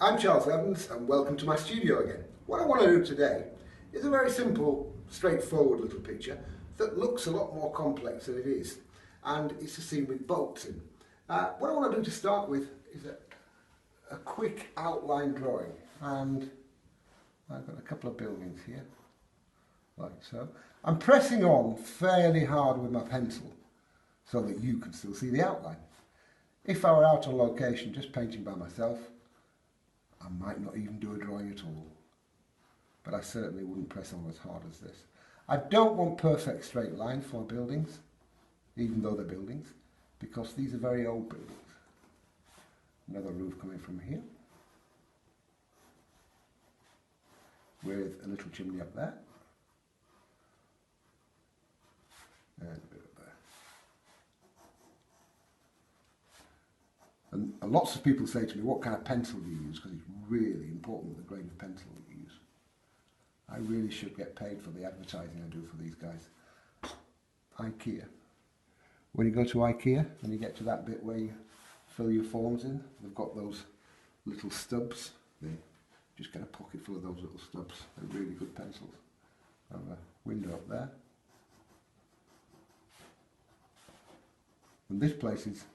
I'm Charles Evans and welcome to my studio again. What I want to do today is a very simple, straightforward little picture that looks a lot more complex than it is, and it's a scene with boats in. What I want to do to start with is a quick outline drawing, and I've got a couple of buildings here, like so. I'm pressing on fairly hard with my pencil so that you can still see the outline. If I were out on location just painting by myself, I might not even do a drawing at all, but I certainly wouldn't press on as hard as this. I don't want perfect straight lines for buildings, even though they're buildings, because these are very old buildings. Another roof coming from here, with a little chimney up there, and a bit up there. And lots of people say to me, what kind of pencil do you use? Because it's really important the grade of pencil that you use. I really should get paid for the advertising I do for these guys. IKEA. When you go to IKEA and you get to that bit where you fill your forms in, they've got those little stubs. They just get a pocket full of those little stubs. They're really good pencils. I have a window up there. And this place is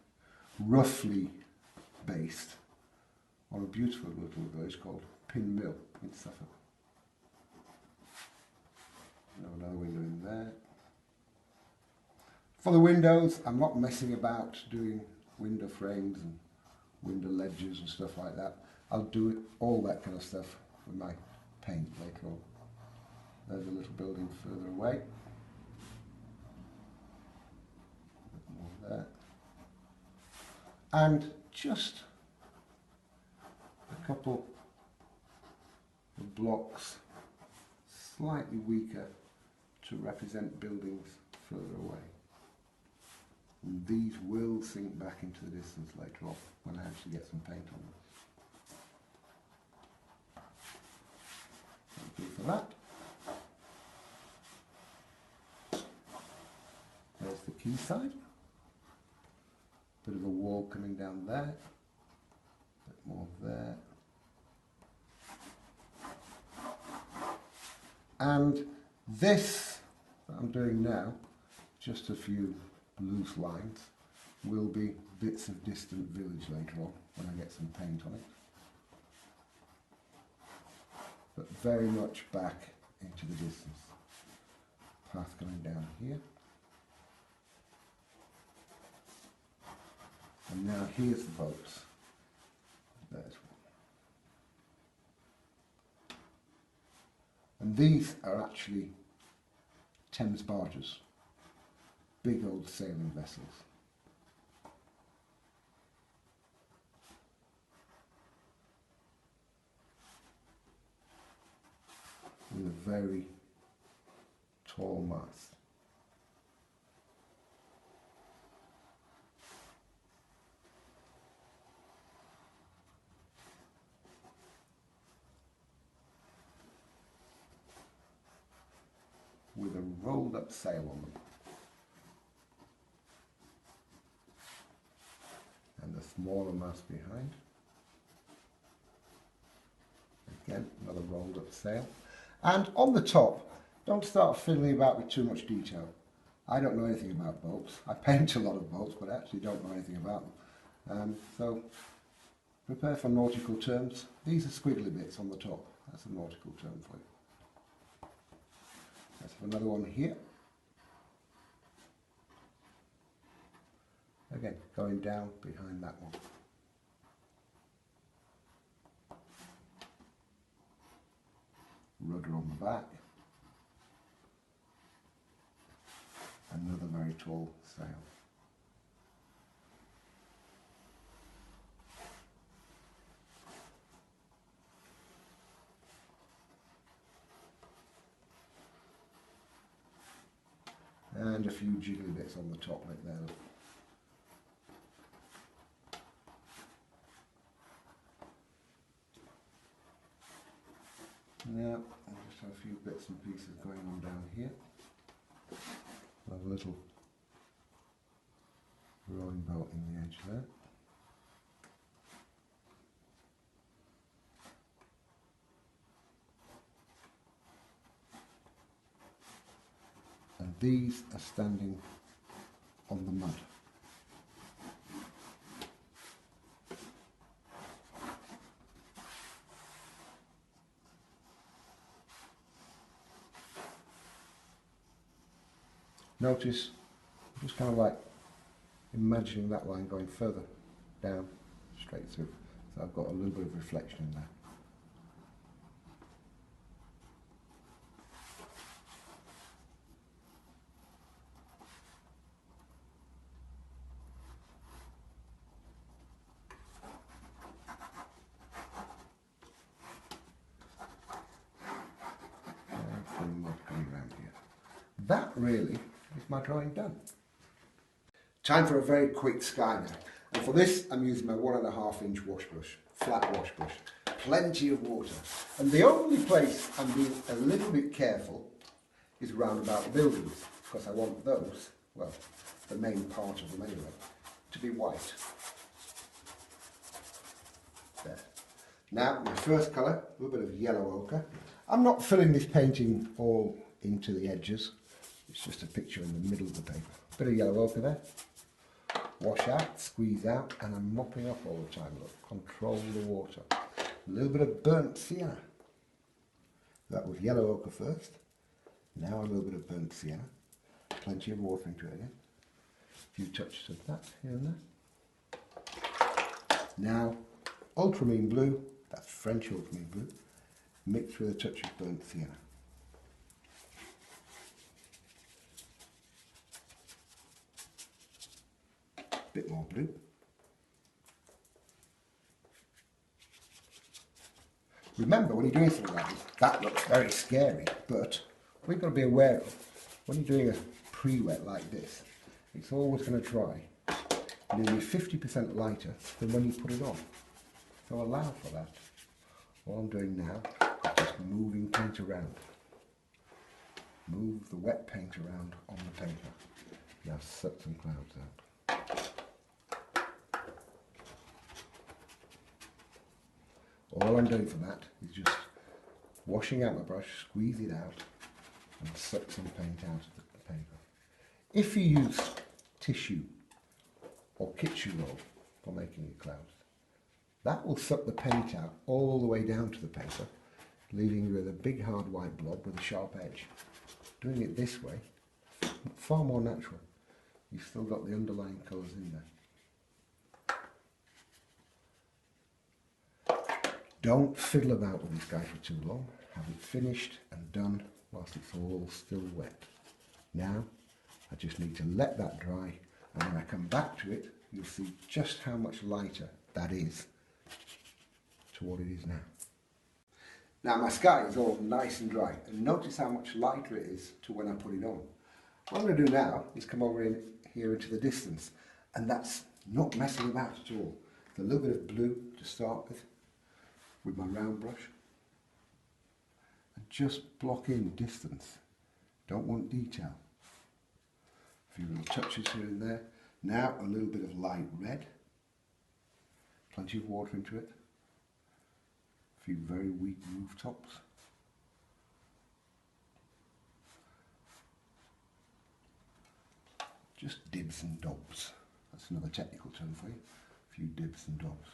roughly based on a beautiful little village called Pin Mill in Suffolk. Another window in there. For the windows, I'm not messing about doing window frames and window ledges and stuff like that. I'll do it, all that kind of stuff with my paint later on. There's a little building further away. A bit more there. And just a couple of blocks slightly weaker to represent buildings further away. And these will sink back into the distance later on when I actually get some paint on them. Thank you for that. There's the quayside. Bit of a wall coming down there. A bit more there. And this that I'm doing now, just a few loose lines, will be bits of distant village later on when I get some paint on it. But very much back into the distance. Path going down here. And now here's the boats. There's one. And these are actually Thames Barges, big old sailing vessels. With a very tall mast. With a rolled up sail on them. And a smaller mast behind. Again, another rolled up sail. And on the top, don't start fiddling about with too much detail. I don't know anything about boats. I paint a lot of boats, but I actually don't know anything about them. So prepare for nautical terms. These are squiggly bits on the top. That's a nautical term for you. Let's have another one here. Again, going down behind that one. Rudder on the back. Another very tall sail. And a few jiggly bits on the top like that. Now, I'll just have a few bits and pieces going on down here. I'll have a little rowing boat in the edge there. these are standing on the mud. Notice, just kind of like imagining that line going further down, straight through. So I've got a little bit of reflection in there. That really is my drawing done. Time for a very quick sky now. And for this, I'm using my 1.5 inch wash brush, flat wash brush. Plenty of water. And the only place I'm being a little bit careful is round about the buildings, because I want those, well, the main part of them anyway, to be white. There. Now, my first colour, a little bit of yellow ochre. I'm not filling this painting all into the edges. It's just a picture in the middle of the paper. Bit of yellow ochre there. Wash out, squeeze out, and I'm mopping up all the time. Look, control the water. A little bit of burnt sienna. That was yellow ochre first. Now a little bit of burnt sienna. Plenty of water into it again. A few touches of that here and there. Now, ultramarine blue, that's French ultramarine blue, mixed with a touch of burnt sienna. Bit more blue. Remember, when you're doing something like this, that looks very scary, but we've got to be aware of, when you're doing a pre-wet like this, it's always going to dry nearly 50% lighter than when you put it on. So allow for that. All I'm doing now is just moving paint around. Move the wet paint around on the paper. Now suck some clouds out. All I'm doing for that is just washing out my brush, squeeze it out, and suck some paint out of the paper. If you use tissue or kitchen roll for making your clouds, that will suck the paint out all the way down to the paper, leaving you with a big hard white blob with a sharp edge. Doing it this way, far more natural. You've still got the underlying colours in there. Don't fiddle about with this guy for too long. Have it finished and done whilst it's all still wet. Now, I just need to let that dry, and when I come back to it, you'll see just how much lighter that is to what it is now. Now my sky is all nice and dry, and notice how much lighter it is to when I put it on. What I'm going to do now is come over in here into the distance, and that's not messing about at all. With a little bit of blue to start with my round brush, and just block in distance. Don't want detail. A few little touches here and there. Now a little bit of light red, plenty of water into it, a few very weak rooftops. Just dibs and dobs. That's another technical term for you. A few dibs and dobs.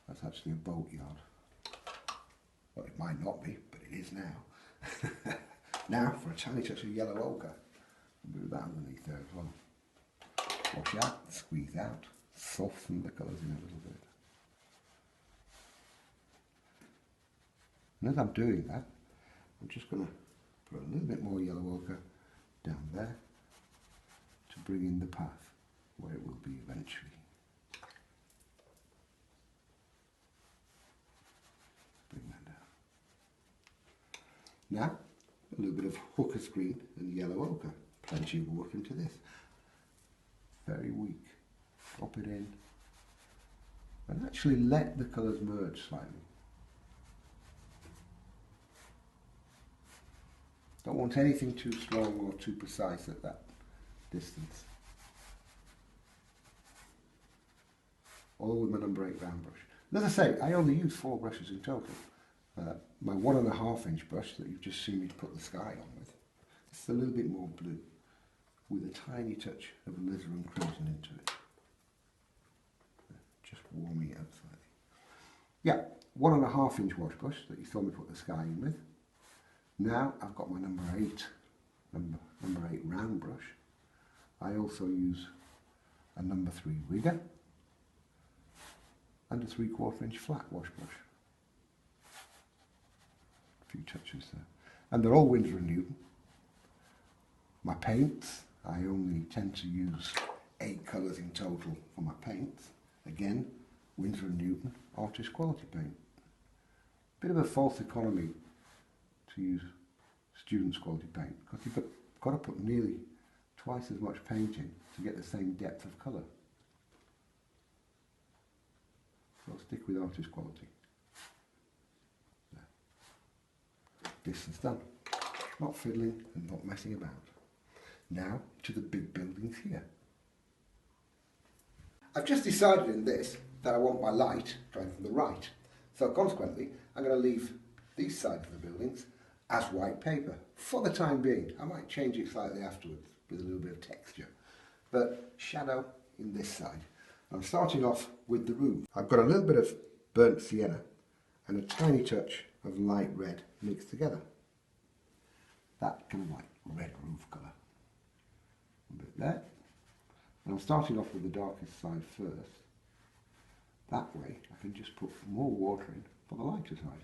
That's actually a boat yard. Well, it might not be, but it is now. Now for a tiny touch of yellow ochre. I'll do that underneath there as well. Wash out, squeeze out, soften the colours in a little bit. And as I'm doing that, I'm just going to put a little bit more yellow ochre down there to bring in the path where it will be eventually. Bring that down. Now, a little bit of hooker's green and yellow ochre. Plenty of water into this. Very weak. Drop it in. And actually let the colours merge slightly. Don't want anything too strong or too precise at that distance. All with my number 8 round brush. And as I say, I only use 4 brushes in total. my 1.5 inch brush that you've just seen me put the sky on with. It's a little bit more blue with a tiny touch of alizarin and crimson into it. Just warming it up slightly. Yeah, 1.5 inch wash brush that you saw me put the sky in with. Now I've got my number 8 round brush. I also use a number 3 rigger and a 3/4 inch flat wash brush. A few touches there. And they're all Winsor & Newton. My paints, I only tend to use 8 colours in total for my paints. Again, Winsor & Newton artist quality paint. Bit of a false economy to use students quality paint because you've got to put nearly twice as much paint in to get the same depth of colour. So I'll stick with artist quality. There. Distance done. Not fiddling and not messing about. Now to the big buildings here. I've just decided in this that I want my light going from the right. So consequently, I'm going to leave these sides of the buildings as white paper for the time being. I might change it slightly afterwards with a little bit of texture. But shadow in this side. I'm starting off with the roof. I've got a little bit of burnt sienna and a tiny touch of light red mixed together. That kind of like red roof colour. A bit there. And I'm starting off with the darkest side first. That way I can just put more water in for the lighter side.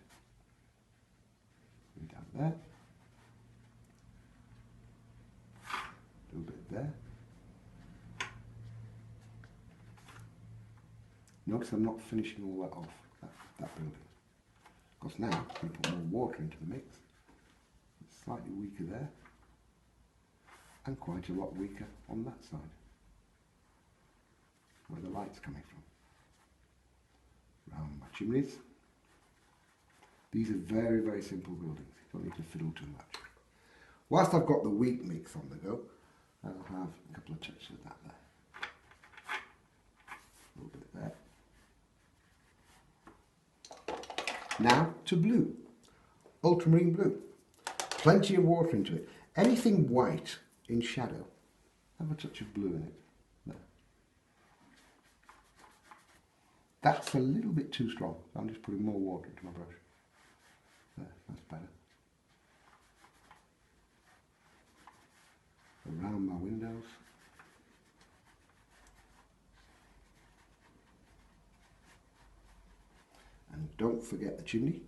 Down there. A little bit there. Notice I'm not finishing all that off, that building. Because now we put more water into the mix. It's slightly weaker there. And quite a lot weaker on that side. Where the light's coming from. Round my chimneys. These are very, very simple buildings. You don't need to fiddle too much. Whilst I've got the wheat mix on the go, I'll have a couple of touches of that there. A little bit there. Now to blue. Ultramarine blue. Plenty of water into it. Anything white in shadow, have a touch of blue in it. There. That's a little bit too strong. I'm just putting more water into my brush. There, that's better. Around my windows. And don't forget the chimney.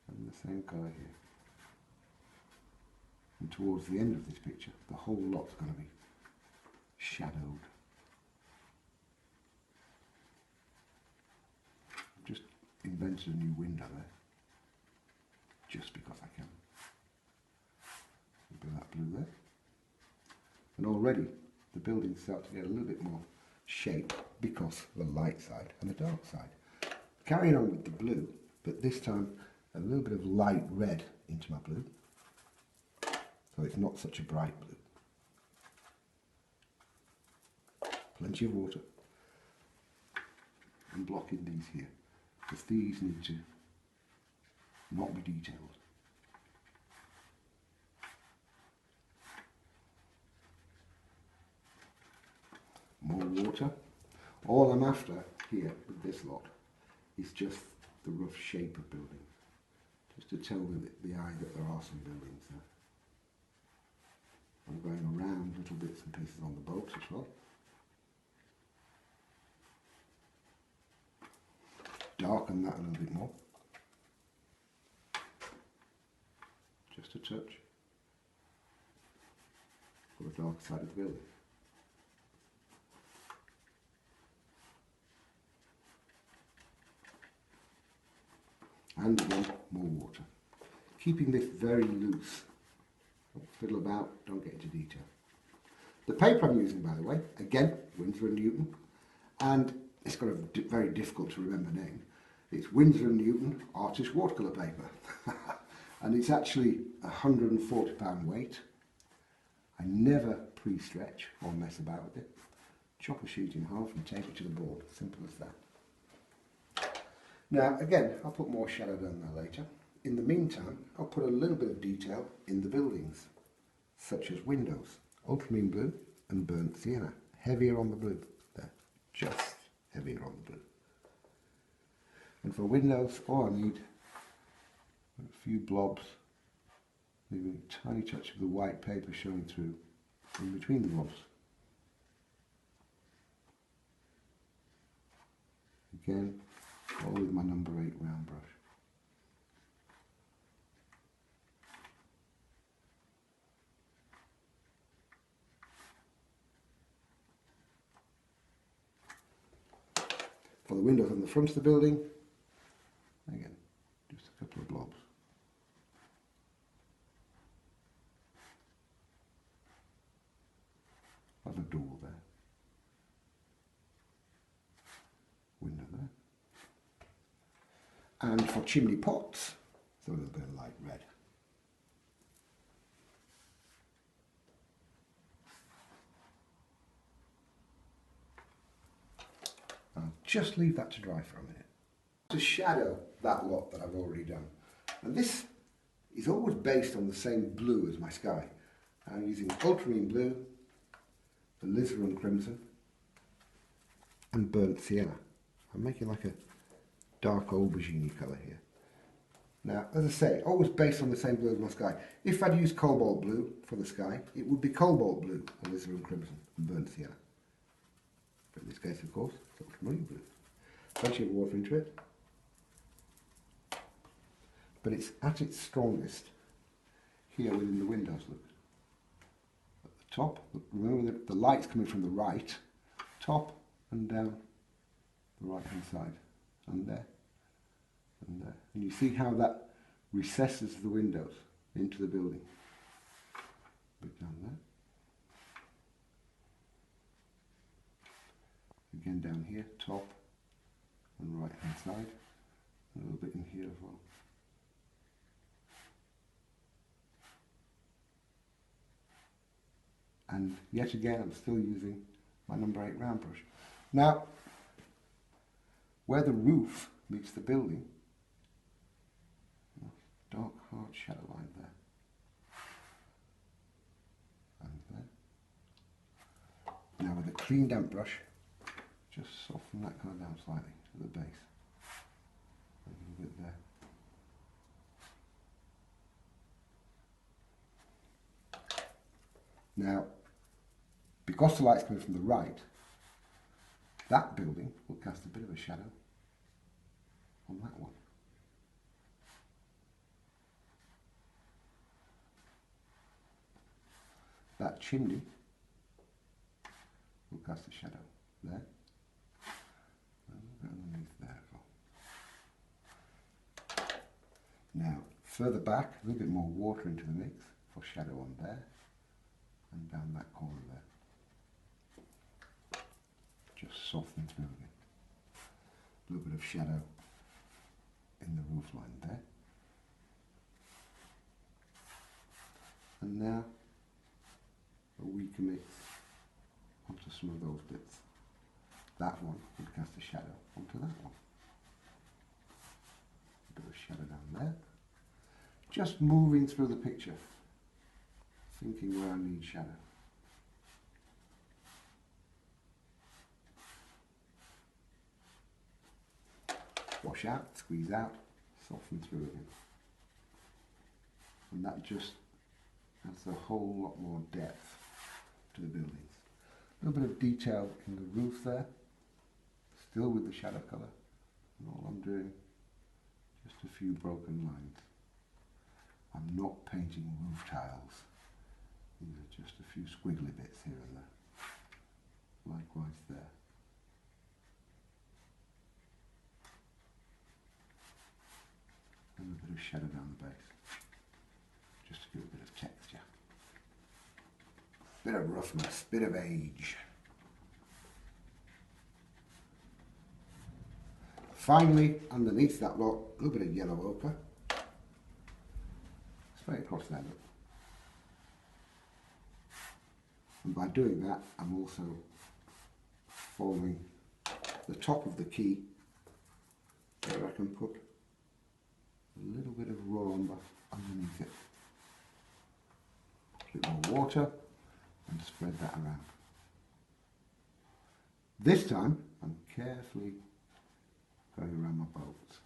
And the same colour here. And towards the end of this picture, the whole lot's going to be shadowed. I've just invented a new window there. Just because I can. A bit of that blue there. And already the buildings start to get a little bit more shape because of the light side and the dark side. Carrying on with the blue, but this time a little bit of light red into my blue. So it's not such a bright blue. Plenty of water. And blocking these here, because these need to not be detailed. More water. All I'm after here with this lot is just the rough shape of buildings. Just to tell the eye that there are some buildings there. I'm going around little bits and pieces on the boat as well. Darken that a little bit more. Just a touch. For the dark side of the building. And again, more water. Keeping this very loose. Don't fiddle about, don't get into detail. The paper I'm using, by the way, again, Winsor & Newton, and it's got a very difficult to remember name. It's Winsor & Newton Artist Watercolour Paper. And it's actually £140 weight. I never pre-stretch or mess about with it. chop a sheet in half and tape it to the board. Simple as that. Now again, I'll put more shadow down there later. In the meantime, I'll put a little bit of detail in the buildings, such as windows, ultramarine blue and burnt sienna. Heavier on the blue, there, just heavier on the blue. And for windows, all I need a few blobs, maybe a tiny touch of the white paper showing through in between the blobs. Again, all with my number 8 round brush. For the windows on the front of the building, again, just a couple of blobs. Have a door there. Window there. And for chimney pots, so a little bit of light red. I'll just leave that to dry for a minute. To shadow that lot that I've already done. And this is always based on the same blue as my sky. I'm using ultramarine blue, alizarin crimson, and burnt sienna. I'm making like a dark aubergine colour here. Now, as I say, always based on the same blue as my sky. If I'd used cobalt blue for the sky, it would be cobalt blue, alizarin crimson, and burnt sienna. But in this case, of course, it's ultramarine blue. Plenty of water into it. But it's at its strongest here within the windows, look. At the top, look, remember that the light's coming from the right, top and down the right hand side, and there, and there. And you see how that recesses the windows into the building. A bit down there. Again down here, top and right hand side, a little bit in here as well. And yet again, I'm still using my number 8 round brush. Now, where the roof meets the building, dark hard shadow line there. And there. Now with a clean damp brush, just soften that colour down slightly to the base. A little bit there. Now, because the light's coming from the right, that building will cast a bit of a shadow on that one. That chimney will cast a shadow there. And a little bit underneath there as well. Now, further back, a little bit more water into the mix for shadow on there and down that corner there. Just soften through again. A little bit of shadow in the roof line there. And now a weaker mix onto some of those bits. That one would cast a shadow onto that one. A bit of shadow down there. Just moving through the picture, thinking where I need shadow. Wash out, squeeze out, soften through again. And that just adds a whole lot more depth to the buildings. A little bit of detail in the roof there, still with the shadow colour. And all I'm doing, just a few broken lines. I'm not painting roof tiles. These are just a few squiggly bits here and there. Likewise there. And a bit of shadow down the base, just to give a bit of texture. Bit of roughness, bit of age. Finally, underneath that lot, a little bit of yellow ochre. Straight across there, look. And by doing that, I'm also following the top of the quay, where I can put a little bit of raw umber underneath it. A bit more water and spread that around. This time I'm carefully going around my boats.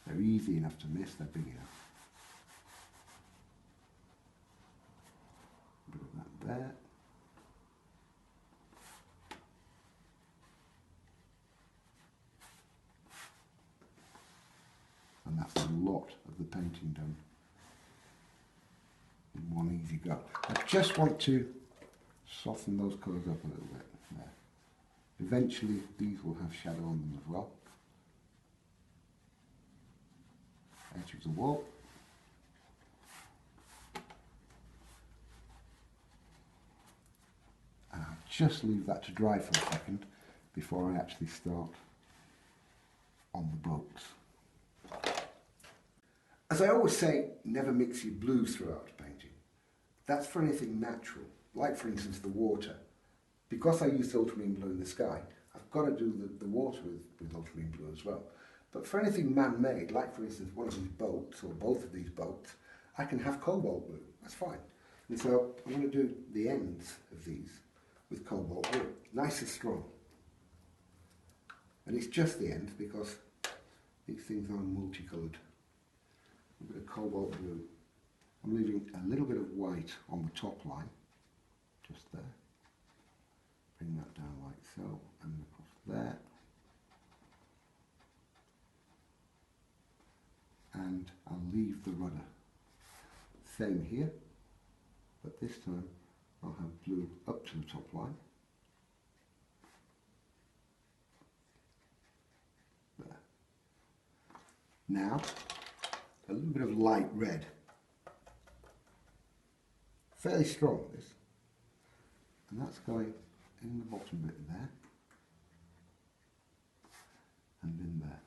They're easy enough to miss, they're big enough. A bit of that there. And that's a lot of the painting done in one easy go. I just want to soften those colours up a little bit there. Eventually these will have shadow on them as well. Edge of the wall. And I'll just leave that to dry for a second before I actually start on the boats. As I always say, never mix your blues throughout painting. That's for anything natural, like for instance the water. Because I used ultramarine blue in the sky, I've got to do the water with ultramarine blue as well. But for anything man-made, like for instance one of these boats, or both of these boats, I can have cobalt blue, that's fine. And so I'm going to do the ends of these with cobalt blue, nice and strong. And it's just the ends because these things are multicoloured. A bit of cobalt blue. I'm leaving a little bit of white on the top line, just there. Bring that down like so, and across there. And I'll leave the rudder. Same here, but this time I'll have blue up to the top line. There. Now, a little bit of light red. Fairly strong, this. And that's going in the bottom bit there. And in there.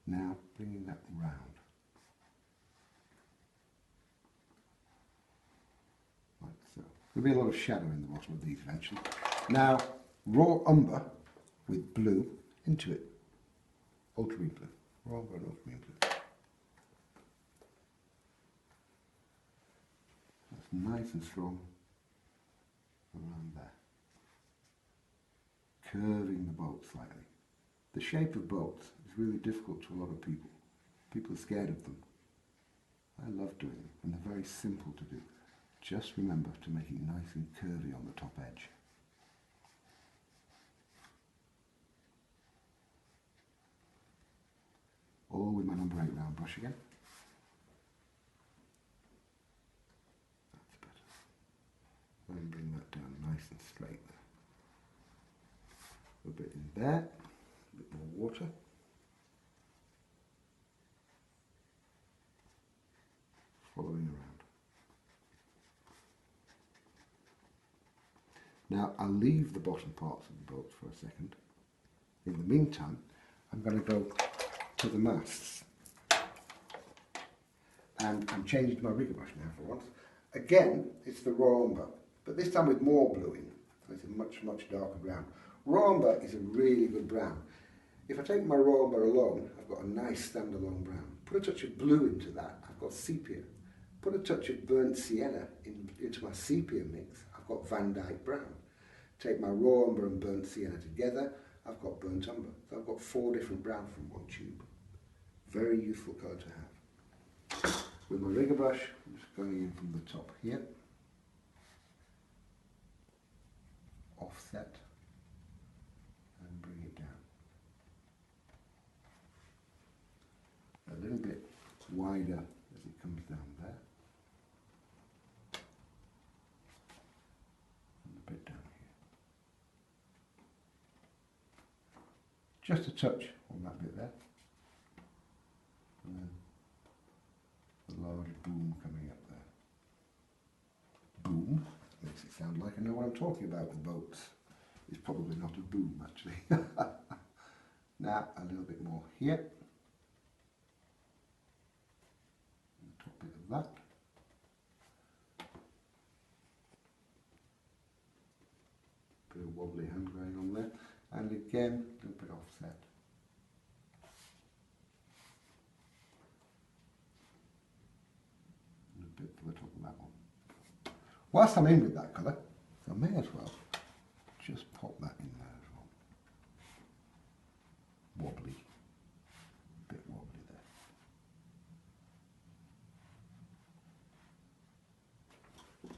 Now, bringing that round. Like so. There'll be a lot of shadow in the bottom of these eventually. Now, raw umber with blue into it. Ultramarine blue. Raw umber and ultramarine blue. That's nice and strong around there. Curving the boat slightly. The shape of boats is really difficult to a lot of people. People are scared of them. I love doing them, and they're very simple to do. Just remember to make it nice and curvy on the top edge. All with my number 8 round brush again. That's better. And bring that down nice and straight there. A bit in there, a bit more water. Following around. Now I'll leave the bottom parts of the boat for a second. In the meantime, I'm going to go to the masts. And I'm changing my rigger brush now for once. Again, it's the raw umber, but this time with more blue in. So it's a much, much darker brown. Raw umber is a really good brown. If I take my raw umber alone, I've got a nice standalone brown. Put a touch of blue into that, I've got sepia. Put a touch of burnt sienna into my sepia mix, I've got Van Dyke brown. Take my raw umber and burnt sienna together, I've got burnt umber. So I've got 4 different browns from one tube. Very useful colour to have. With my rigger brush, I'm just going in from the top here. Offset. And bring it down. A little bit wider as it comes down there. And a bit down here. Just a touch on that bit there. And then a large boom coming up there. Boom makes it sound like I know what I'm talking about with boats. It's probably not a boom actually. Now a little bit more here. The top bit of that. Bit of wobbly hand going on there. again, a little bit offset. And a bit for the top of that one. Whilst I'm in with that colour, I may as well just pop that in there as well. Wobbly. A bit wobbly there.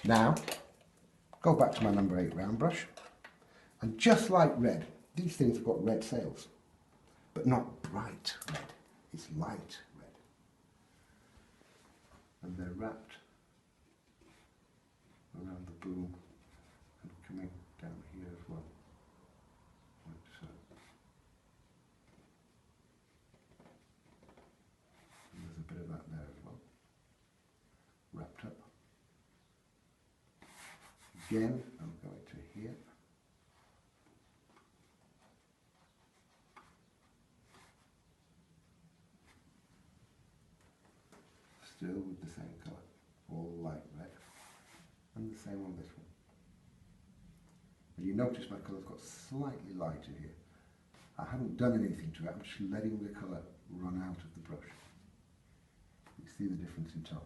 Now, go back to my number 8 round brush, and just like red, these things have got red sails, but not bright red, it's light red. And they're wrapped around the boom and coming down here as well, like so. And there's a bit of that there as well, wrapped up. Again, I'm going to here. Still with the same colour, all light red, and the same on this one. And you notice my colour's got slightly lighter here. I haven't done anything to it, I'm just letting the colour run out of the brush. You see the difference in tone.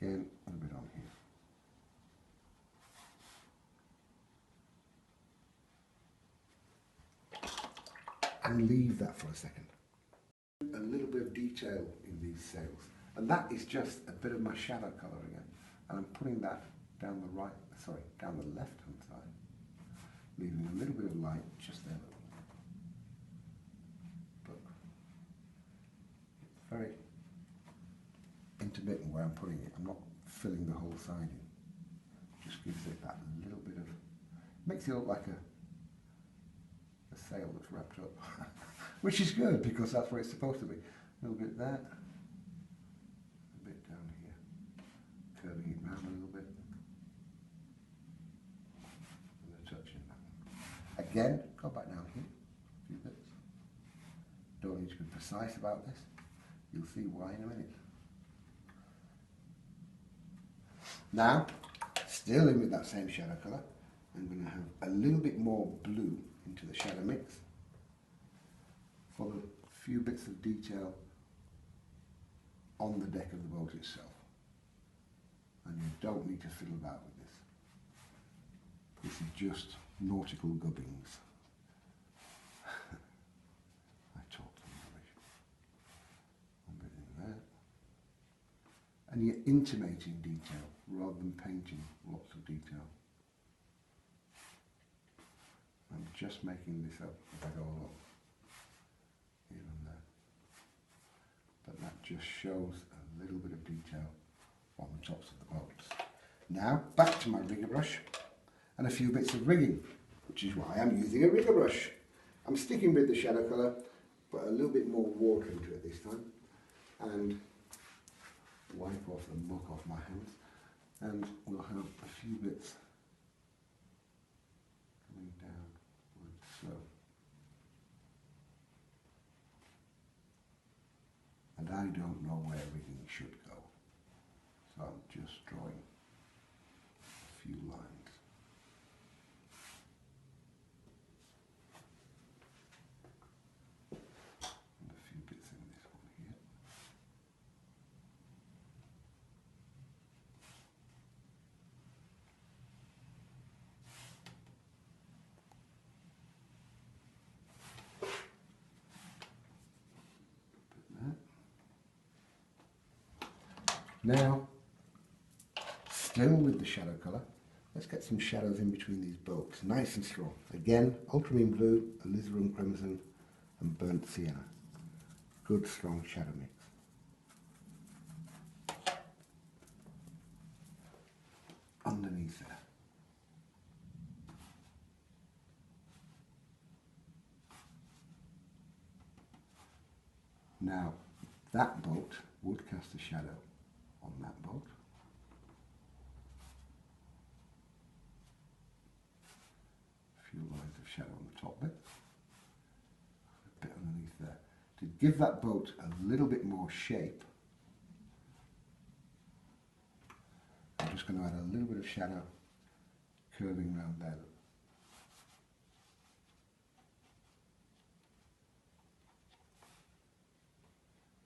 Again, a bit on here. And leave that for a second. A little bit of detail in these sails, and that is just a bit of my shadow colour again, and I'm putting that down the down the left hand side, leaving a little bit of light just there. But it's very intermittent where I'm putting it. I'm not filling the whole side in. Just gives it that little bit of, makes it look like a sail that's wrapped up, which is good because that's where it's supposed to be. A little bit there, a bit down here, curving it round a little bit, and a touch in that one. Again, go back down here, a few bits. Don't need to be precise about this. You'll see why in a minute. Now, still in with that same shadow colour, I'm going to have a little bit more blue into the shadow mix for the few bits of detail on the deck of the boat itself. And you don't need to fiddle about with this. This is just nautical gubbins. I talk some rubbish. A bit in there. And you're intimating detail rather than painting lots of detail. I'm just making this up as I go along, here and there. But that just shows a little bit of detail on the tops of the boats. Now, back to my rigger brush and a few bits of rigging, which is why I'm using a rigger brush. I'm sticking with the shadow colour, but a little bit more water into it this time, and wipe off the muck off my hands, and we'll have a few bits coming down like so. And I don't know where rigging should go, so I'm just drawing a few lines. And a few bits in this one here. Now, still with the shadow colour, let's get some shadows in between these boats, nice and strong. Again, ultramarine blue, alizarin crimson and burnt sienna. Good strong shadow mix. Underneath there. Now, that boat would cast a shadow on that boat. A few lines of shadow on the top bit. A bit underneath there. To give that boat a little bit more shape, just going to add a little bit of shadow curving around there.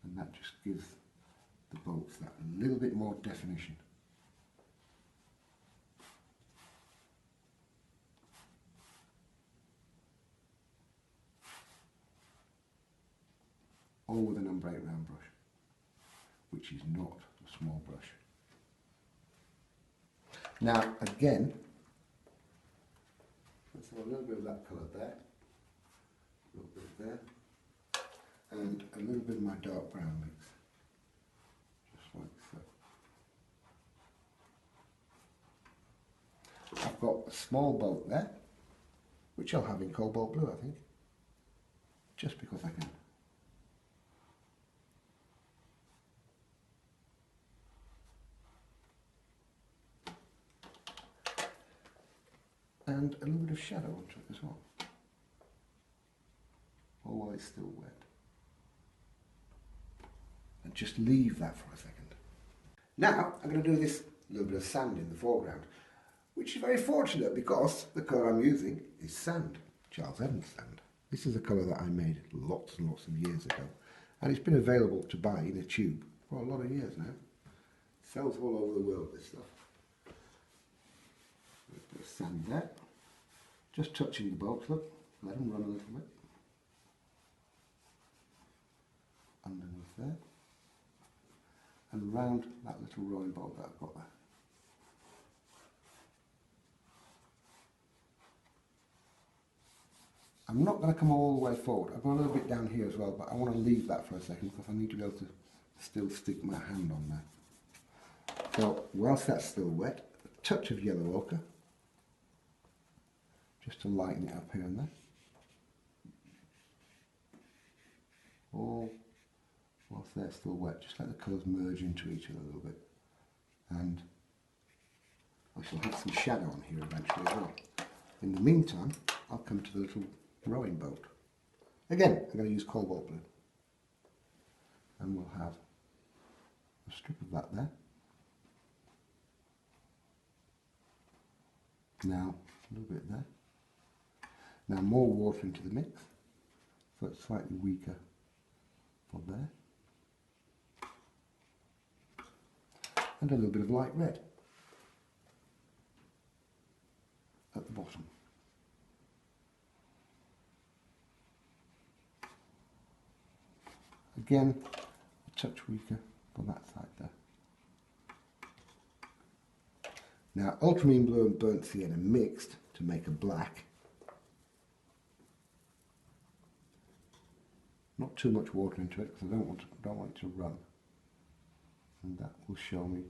And that just gives the bolts that little bit more definition. All with an unbreak round brush, which is not a small brush. Now again, let's have a little bit of that colour there, a little bit there, and a little bit of my dark brown mix, just like so. I've got a small bolt there, which I'll have in cobalt blue, I think, just because I can. And a little bit of shadow onto it as well, all while it's still wet. And just leave that for a second. Now I'm going to do this little bit of sand in the foreground, which is very fortunate because the colour I'm using is sand, Charles Evans sand. This is a colour that I made lots and lots of years ago, and it's been available to buy in a tube for a lot of years now. It sells all over the world, this stuff. A bit of sand there, just touching the bolts, look, let them run a little bit, underneath there, and round that little rowing bolt that I've got there. I'm not going to come all the way forward, I've got a little bit down here as well, but I want to leave that for a second because I need to be able to still stick my hand on there. So whilst that's still wet, a touch of yellow ochre, just to lighten it up here and there. All whilst they're still wet, just let the colours merge into each other a little bit. And I shall have some shadow on here eventually as well. In the meantime, I'll come to the little rowing boat. Again, I'm going to use cobalt blue. And we'll have a strip of that there. Now, a little bit there. Now more water into the mix, so it's slightly weaker for there. And a little bit of light red at the bottom. Again, a touch weaker for that side there. Now ultramarine blue and burnt sienna mixed to make a black. Not too much water into it because I don't want it to run. And that will show me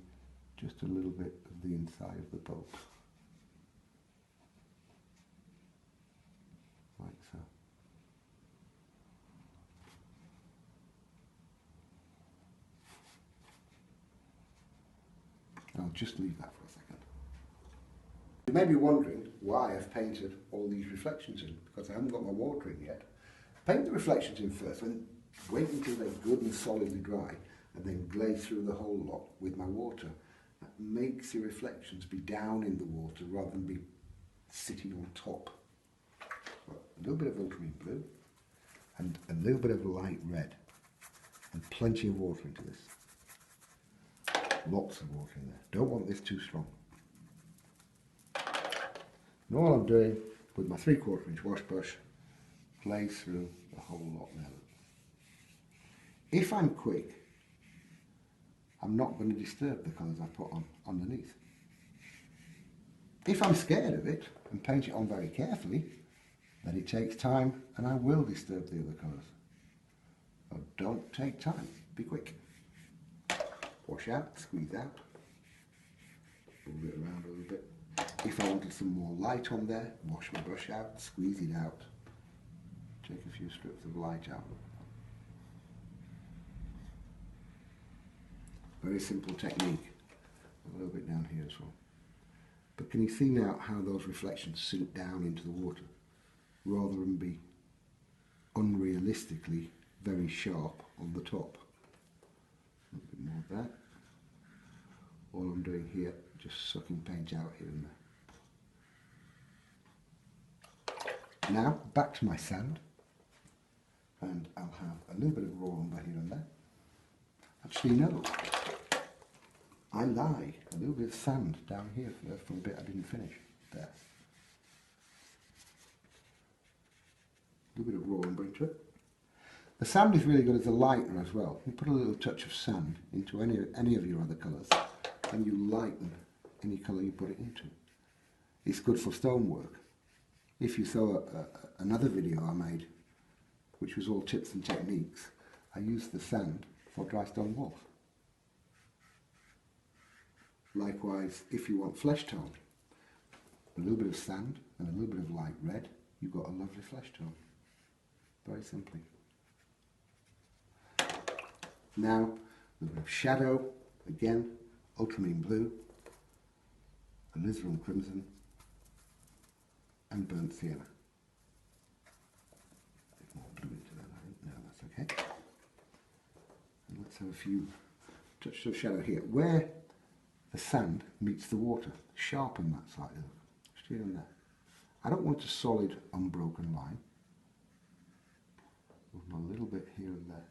just a little bit of the inside of the boat. Like so. I'll just leave that for a second. You may be wondering why I've painted all these reflections in, because I haven't got my water in yet. Paint the reflections in first, and wait until they're good and solidly dry, and then glaze through the whole lot with my water. That makes the reflections be down in the water rather than be sitting on top. So a little bit of ultramarine blue, and a little bit of light red, and plenty of water into this. Lots of water in there. Don't want this too strong. And all I'm doing with my 3/4 inch wash brush, glaze through the whole lot there. If I'm quick, I'm not going to disturb the colours I put on underneath. If I'm scared of it and paint it on very carefully, then it takes time and I will disturb the other colours. So don't take time, be quick. Wash out, squeeze out, move it around a little bit. If I wanted some more light on there, wash my brush out, squeeze it out, take a few strips of light out. Very simple technique, a little bit down here as well. But can you see now how those reflections sink down into the water rather than be unrealistically very sharp on the top? A little bit more of that. all I'm doing here, just sucking paint out here and there. Now back to my sand, and I'll have a little bit of raw umber here and there. Actually no, I lie, a little bit of sand down here for the bit I didn't finish, there. A little bit of raw umber into it. The sand is really good as a lighter as well. You put a little touch of sand into any of your other colours and you lighten any colour you put it into. It's good for stonework. If you saw another video I made, which was all tips and techniques, I used the sand for dry stone walls. Likewise, if you want flesh tone, a little bit of sand and a little bit of light red, you've got a lovely flesh tone. Very simply. Now, a little bit of shadow, again, ultramarine blue, alizarin crimson, and burnt sienna. A bit more blue into that, I think. No, that's okay. And let's have a few touches of shadow here. Where the sand meets the water, sharpen that slightly. Just here and there. I don't want a solid, unbroken line. With a little bit here and there.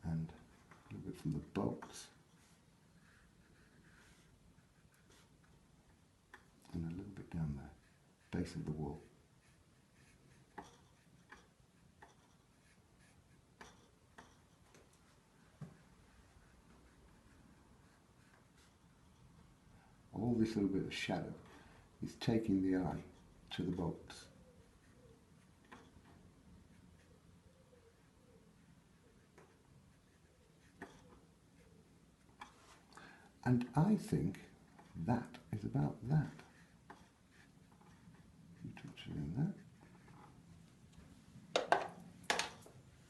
And a little bit from the bolts. And a little bit down there, base of the wall. All this little bit of shadow is taking the eye to the bolts. And I think that is about that. You touch it in there.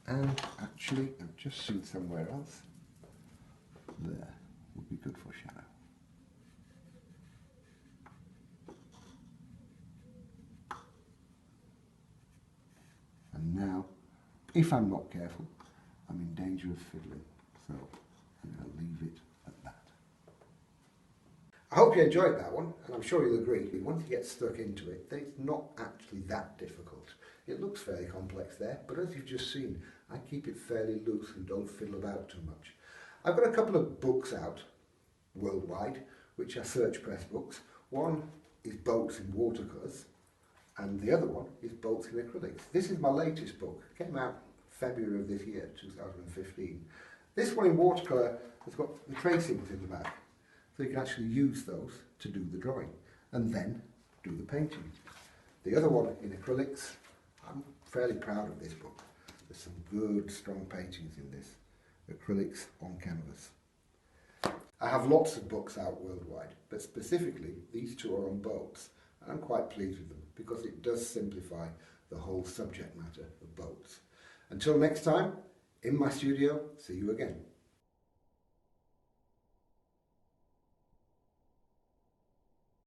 And actually, I've just seen somewhere else. There would be good for shadow. And now, if I'm not careful, I'm in danger of fiddling. So I'm going to leave it at that. I hope you enjoyed that one, and I'm sure you'll agree. Once you get stuck into it, then it's not actually that difficult. It looks fairly complex there, but as you've just seen, I keep it fairly loose and don't fiddle about too much. I've got a couple of books out worldwide, which are Search Press books. One is Boats in Watercolours, and the other one is Boats in Acrylics. This is my latest book. It came out February of this year, 2015. This one in watercolour has got the tracings in the back, so you can actually use those to do the drawing and then do the painting. The other one in acrylics, I'm fairly proud of this book. There's some good strong paintings in this. Acrylics on canvas. I have lots of books out worldwide, but specifically these two are on boats, and I'm quite pleased with them because it does simplify the whole subject matter of boats. Until next time, in my studio, see you again.